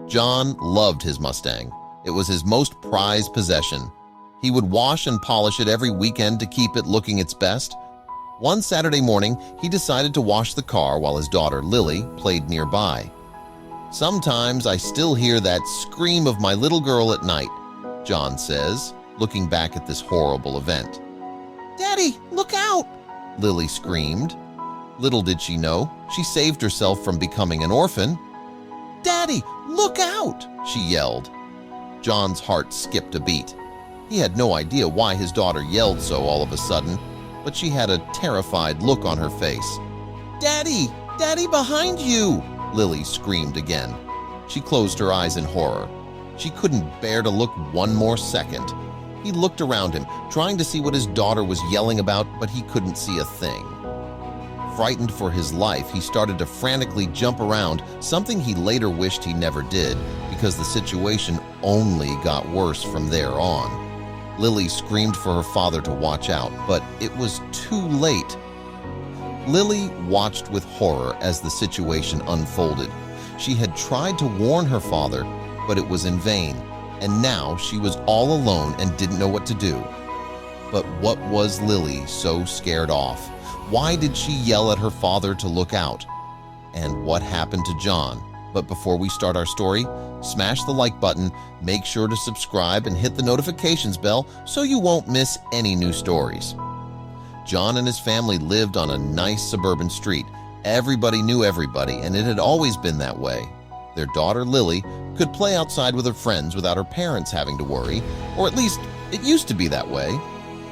John loved his Mustang. It was his most prized possession. He would wash and polish it every weekend to keep it looking its best. One Saturday morning, he decided to wash the car while his daughter, Lily, played nearby. "Sometimes I still hear that scream of my little girl at night," John says, looking back at this horrible event. "Daddy, look out!" Lily screamed. Little did she know, she saved herself from becoming an orphan. "Daddy, look out!" she yelled. John's heart skipped a beat. He had no idea why his daughter yelled so all of a sudden, but she had a terrified look on her face. "Daddy! Daddy, behind you!" Lily screamed again. She closed her eyes in horror. She couldn't bear to look one more second. He looked around him, trying to see what his daughter was yelling about, but he couldn't see a thing. Frightened for his life, he started to frantically jump around, something he later wished he never did, because the situation only got worse from there on. Lily screamed for her father to watch out, but it was too late. Lily watched with horror as the situation unfolded. She had tried to warn her father, but it was in vain, and now she was all alone and didn't know what to do. But what was Lily so scared off? Why did she yell at her father to look out? And what happened to John? But before we start our story, smash the like button, make sure to subscribe and hit the notifications bell so you won't miss any new stories. John and his family lived on a nice suburban street. Everybody knew everybody, and it had always been that way. Their daughter, Lily, could play outside with her friends without her parents having to worry, or at least it used to be that way,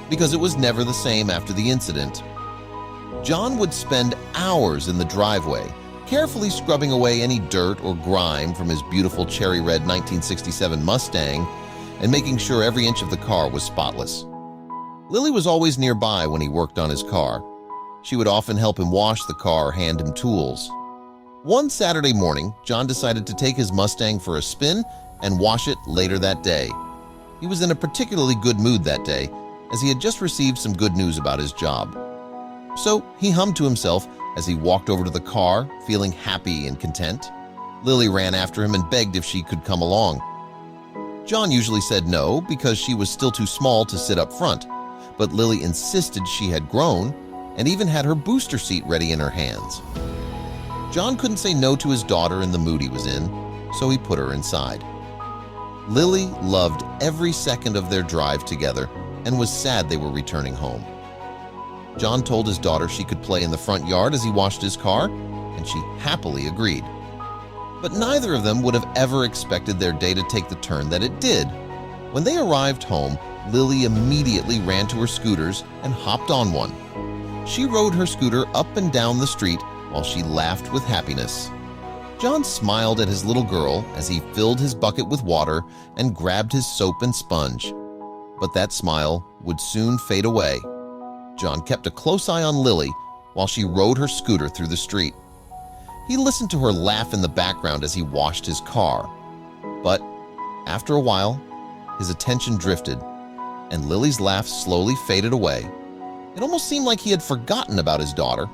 because it was never the same after the incident. John would spend hours in the driveway, carefully scrubbing away any dirt or grime from his beautiful cherry red 1967 Mustang and making sure every inch of the car was spotless. Lily was always nearby when he worked on his car. She would often help him wash the car or hand him tools. One Saturday morning, John decided to take his Mustang for a spin and wash it later that day. He was in a particularly good mood that day, as he had just received some good news about his job. So he hummed to himself as he walked over to the car, feeling happy and content. Lily ran after him and begged if she could come along. John usually said no because she was still too small to sit up front, but Lily insisted she had grown and even had her booster seat ready in her hands. John couldn't say no to his daughter in the mood he was in, so he put her inside. Lily loved every second of their drive together and was sad they were returning home. John told his daughter she could play in the front yard as he washed his car, and she happily agreed. But neither of them would have ever expected their day to take the turn that it did. When they arrived home, Lily immediately ran to her scooters and hopped on one. She rode her scooter up and down the street while she laughed with happiness. John smiled at his little girl as he filled his bucket with water and grabbed his soap and sponge. But that smile would soon fade away. John kept a close eye on Lily while she rode her scooter through the street. He listened to her laugh in the background as he washed his car. But after a while, his attention drifted, and Lily's laugh slowly faded away. It almost seemed like he had forgotten about his daughter.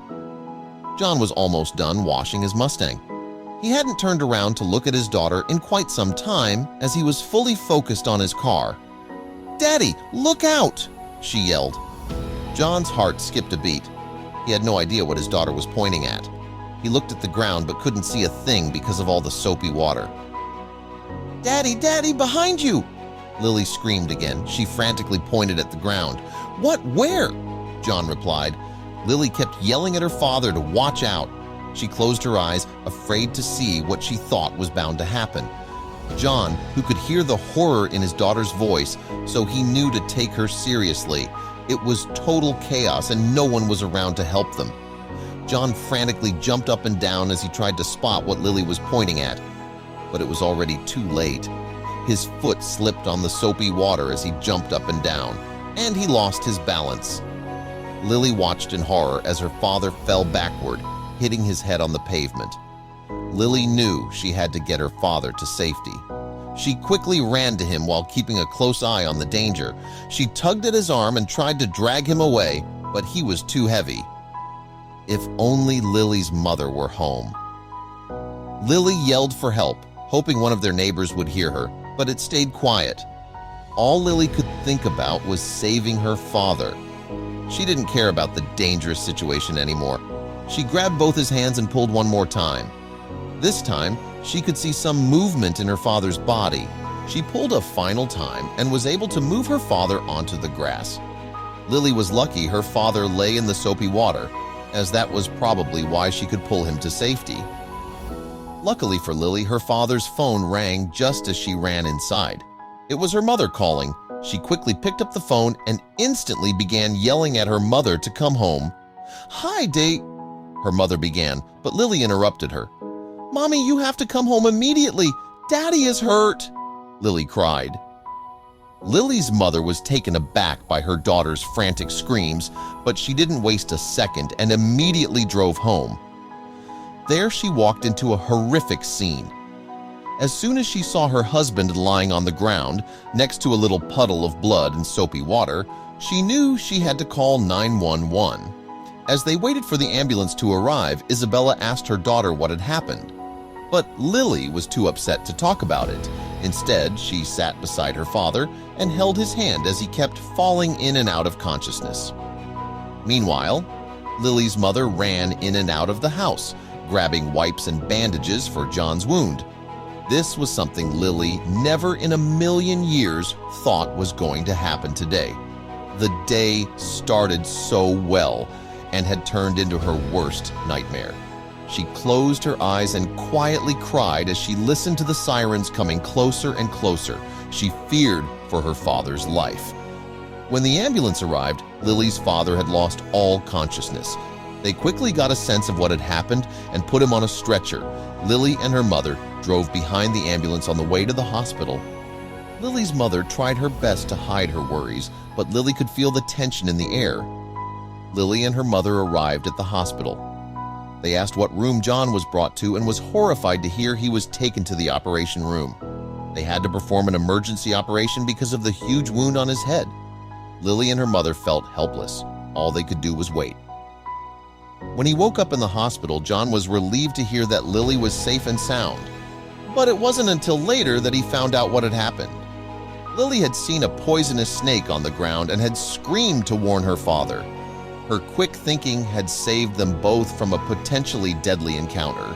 John was almost done washing his Mustang. He hadn't turned around to look at his daughter in quite some time as he was fully focused on his car. "Daddy, look out!" she yelled. John's heart skipped a beat. He had no idea what his daughter was pointing at. He looked at the ground but couldn't see a thing because of all the soapy water. "Daddy, Daddy, behind you!" Lily screamed again. She frantically pointed at the ground. "What? Where?" John replied. Lily kept yelling at her father to watch out. She closed her eyes, afraid to see what she thought was bound to happen. John, who could hear the horror in his daughter's voice, so he knew to take her seriously. It was total chaos and no one was around to help them. John frantically jumped up and down as he tried to spot what Lily was pointing at, but it was already too late. His foot slipped on the soapy water as he jumped up and down, and he lost his balance. Lily watched in horror as her father fell backward, hitting his head on the pavement. Lily knew she had to get her father to safety. She quickly ran to him while keeping a close eye on the danger. She tugged at his arm and tried to drag him away, but he was too heavy. If only Lily's mother were home. Lily yelled for help, hoping one of their neighbors would hear her, but it stayed quiet. All Lily could think about was saving her father. She didn't care about the dangerous situation anymore. She grabbed both his hands and pulled one more time. This time, she could see some movement in her father's body. She pulled a final time and was able to move her father onto the grass. Lily was lucky her father lay in the soapy water, as that was probably why she could pull him to safety. Luckily for Lily, her father's phone rang just as she ran inside. It was her mother calling. She quickly picked up the phone and instantly began yelling at her mother to come home. "Hi, her mother began, but Lily interrupted her. "Mommy, you have to come home immediately. Daddy is hurt," Lily cried. Lily's mother was taken aback by her daughter's frantic screams, but she didn't waste a second and immediately drove home. There she walked into a horrific scene. As soon as she saw her husband lying on the ground next to a little puddle of blood and soapy water, she knew she had to call 911. As they waited for the ambulance to arrive, Isabella asked her daughter what had happened. But Lily was too upset to talk about it. Instead, she sat beside her father and held his hand as he kept falling in and out of consciousness. Meanwhile, Lily's mother ran in and out of the house, grabbing wipes and bandages for John's wound. This was something Lily never in a million years thought was going to happen today. The day started so well and had turned into her worst nightmare. She closed her eyes and quietly cried as she listened to the sirens coming closer and closer. She feared for her father's life. When the ambulance arrived, Lily's father had lost all consciousness. They quickly got a sense of what had happened and put him on a stretcher. Lily and her mother drove behind the ambulance on the way to the hospital. Lily's mother tried her best to hide her worries, but Lily could feel the tension in the air. Lily and her mother arrived at the hospital. They asked what room John was brought to and was horrified to hear he was taken to the operation room. They had to perform an emergency operation because of the huge wound on his head. Lily and her mother felt helpless. All they could do was wait. When he woke up in the hospital, John was relieved to hear that Lily was safe and sound. But it wasn't until later that he found out what had happened. Lily had seen a poisonous snake on the ground and had screamed to warn her father. Her quick thinking had saved them both from a potentially deadly encounter.